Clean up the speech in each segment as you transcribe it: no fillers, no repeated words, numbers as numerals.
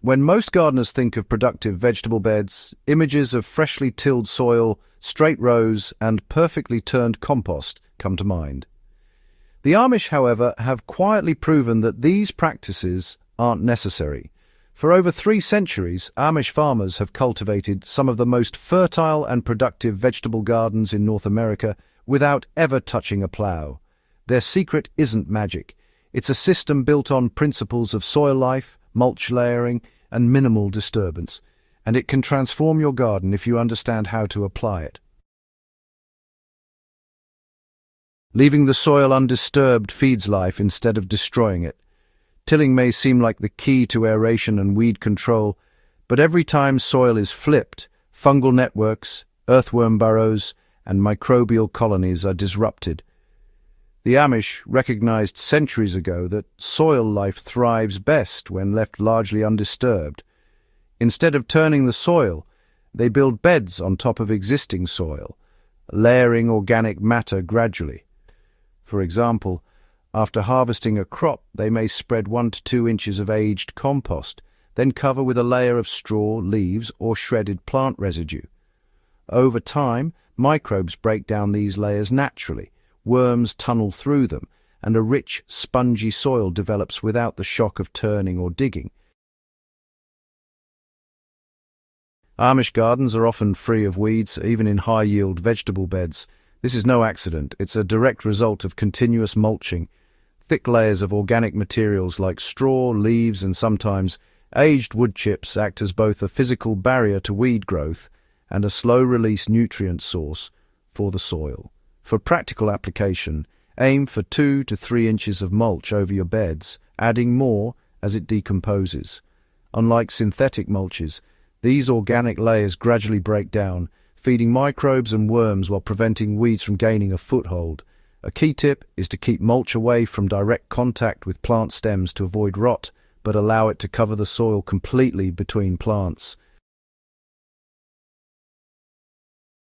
When most gardeners think of productive vegetable beds, images of freshly tilled soil, straight rows, and perfectly turned compost come to mind. The Amish, however, have quietly proven that these practices aren't necessary. For over 3 centuries, Amish farmers have cultivated some of the most fertile and productive vegetable gardens in North America without ever touching a plow. Their secret isn't magic. It's a system built on principles of soil life, mulch layering, and minimal disturbance, and it can transform your garden if you understand how to apply it. Leaving the soil undisturbed feeds life instead of destroying it. Tilling may seem like the key to aeration and weed control, but every time soil is flipped, fungal networks, earthworm burrows, and microbial colonies are disrupted. The Amish recognized centuries ago that soil life thrives best when left largely undisturbed. Instead of turning the soil, they build beds on top of existing soil, layering organic matter gradually. For example, after harvesting a crop, they may spread 1 to 2 inches of aged compost, then cover with a layer of straw, leaves, or shredded plant residue. Over time, microbes break down these layers naturally. Worms tunnel through them, and a rich, spongy soil develops without the shock of turning or digging. Amish gardens are often free of weeds, even in high-yield vegetable beds. This is no accident. It's a direct result of continuous mulching. Thick layers of organic materials like straw, leaves, and sometimes aged wood chips act as both a physical barrier to weed growth and a slow-release nutrient source for the soil. For practical application, aim for 2 to 3 inches of mulch over your beds, adding more as it decomposes. Unlike synthetic mulches, these organic layers gradually break down, feeding microbes and worms while preventing weeds from gaining a foothold. A key tip is to keep mulch away from direct contact with plant stems to avoid rot, but allow it to cover the soil completely between plants.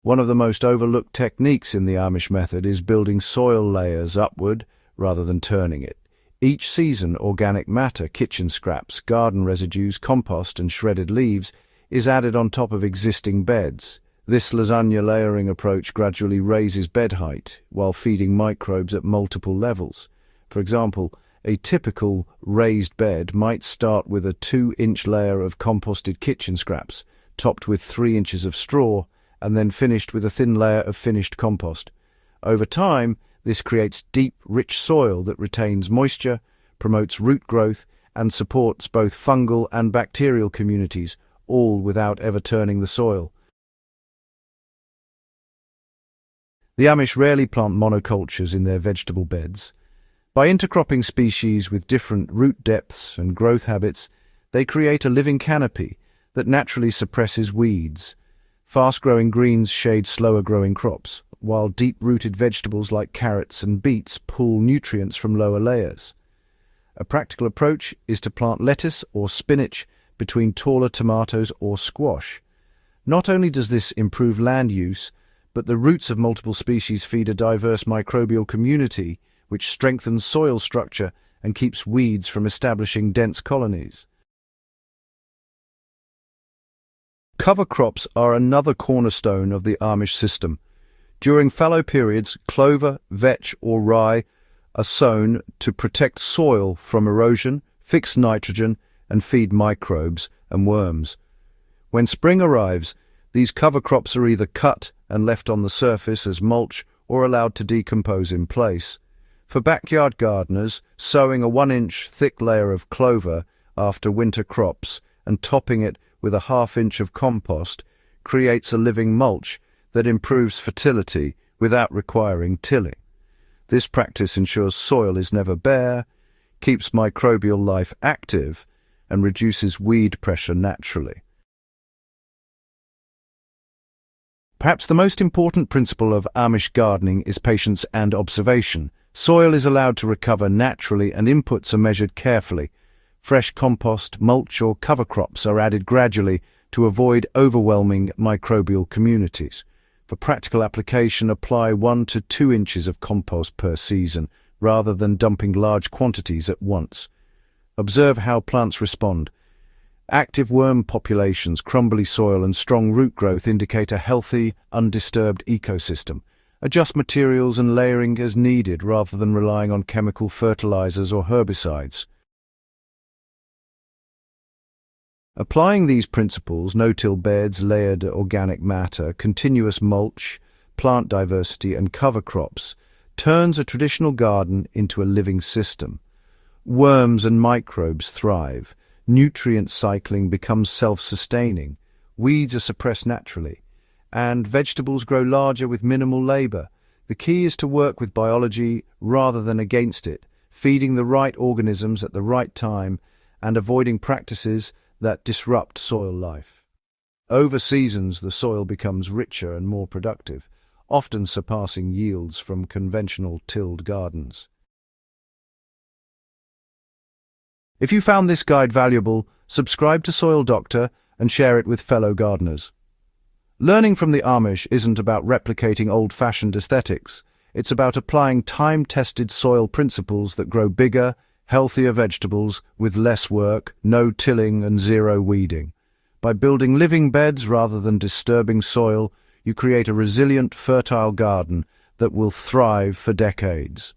One of the most overlooked techniques in the Amish method is building soil layers upward rather than turning it. Each season, organic matter, kitchen scraps, garden residues, compost, and shredded leaves is added on top of existing beds. This lasagna layering approach gradually raises bed height while feeding microbes at multiple levels. For example, a typical raised bed might start with a 2-inch layer of composted kitchen scraps, topped with 3 inches of straw, and then finished with a thin layer of finished compost. Over time, this creates deep, rich soil that retains moisture, promotes root growth, and supports both fungal and bacterial communities, all without ever turning the soil. The Amish rarely plant monocultures in their vegetable beds. By intercropping species with different root depths and growth habits, they create a living canopy that naturally suppresses weeds. Fast-growing greens shade slower-growing crops, while deep-rooted vegetables like carrots and beets pull nutrients from lower layers. A practical approach is to plant lettuce or spinach between taller tomatoes or squash. Not only does this improve land use, but the roots of multiple species feed a diverse microbial community, which strengthens soil structure and keeps weeds from establishing dense colonies. Cover crops are another cornerstone of the Amish system. During fallow periods, clover, vetch, or rye are sown to protect soil from erosion, fix nitrogen, and feed microbes and worms. When spring arrives, these cover crops are either cut and left on the surface as mulch or allowed to decompose in place. For backyard gardeners, sowing a 1-inch thick layer of clover after winter crops and topping it with a 1/2 inch of compost creates a living mulch that improves fertility without requiring tilling. This practice ensures soil is never bare, keeps microbial life active, and reduces weed pressure naturally. Perhaps the most important principle of Amish gardening is patience and observation. Soil is allowed to recover naturally and inputs are measured carefully. Fresh compost, mulch, or cover crops are added gradually to avoid overwhelming microbial communities. For practical application, apply 1 to 2 inches of compost per season, rather than dumping large quantities at once. Observe how plants respond. Active worm populations, crumbly soil, and strong root growth indicate a healthy, undisturbed ecosystem. Adjust materials and layering as needed rather than relying on chemical fertilizers or herbicides. Applying these principles, no-till beds, layered organic matter, continuous mulch, plant diversity, and cover crops, turns a traditional garden into a living system. Worms and microbes thrive. Nutrient cycling becomes self-sustaining. Weeds are suppressed naturally. And vegetables grow larger with minimal labor. The key is to work with biology rather than against it, feeding the right organisms at the right time and avoiding practices that disrupt soil life. Over seasons, the soil becomes richer and more productive, often surpassing yields from conventional tilled gardens. If you found this guide valuable, subscribe to Soil Doctor and share it with fellow gardeners. Learning from the Amish isn't about replicating old-fashioned aesthetics. It's about applying time-tested soil principles that grow bigger, healthier vegetables with less work, no tilling and zero weeding. By building living beds rather than disturbing soil, you create a resilient, fertile garden that will thrive for decades.